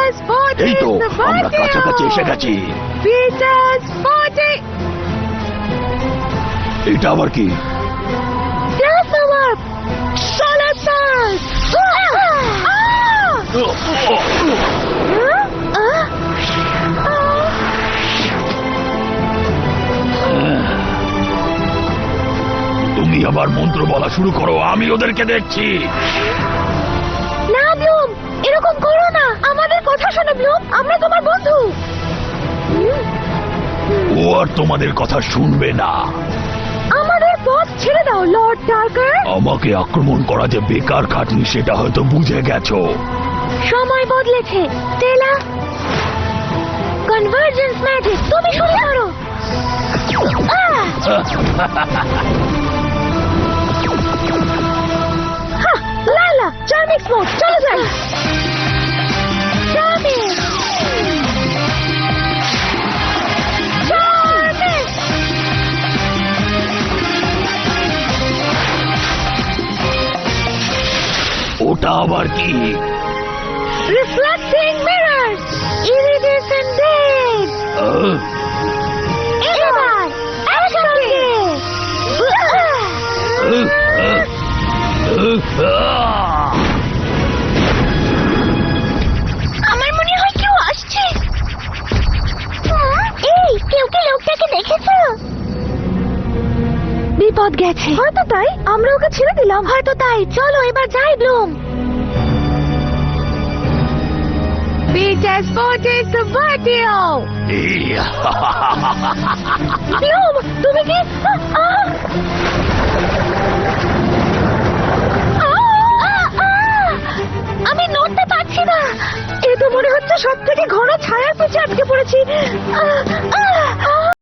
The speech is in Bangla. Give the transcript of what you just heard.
Peter's 40 এই তো the আমরা কাছাকাছি এসে গেছি। Peter's 40 এটা আবার কি? Plasma Solar Pulse তুমি আবার মন্ত্র বলা শুরু করো, আমি ওদেরকে দেখছি। না ব্লুম, এরকম করো না, আমাদের কথা শোনো ব্লুম, আমরা তোমার বন্ধু। ও আর তোমাদের কথা শুনবে না। আমাদের পথ ছেড়ে দাও লর্ড ডার্কার। আমাকে আক্রমণ করা যে বেকার খাটনি সেটা হয়তো বুঝে গেছো। সময় বদলেছে স্টেলা। কনভার্জেন্স ম্যাজিক, তুমি শুরু করো। লালা চার্মিক্স মোড, চলো যাই। চার্মিক্স ওটা আবার কি? Reflecting mirror, iridescent dead. এবার একসঙ্গে। আমার মনে হয় কেউ আসছে। এই, কেউ কি লোকটাকে দেখেছো? বিপদ গেছে হয়তো, তাই আমরা ওকে ছেড়ে দিলাম। হয়তো তাই, চলো এবার যাই ব্লুম। Peter's 40 Sabatio! ব্লুম, তুমি কি? আমি নড়তে পারছি না। এ তো মনে হচ্ছে সব থেকে ঘন ছায়ার পিছে আটকে পড়েছি।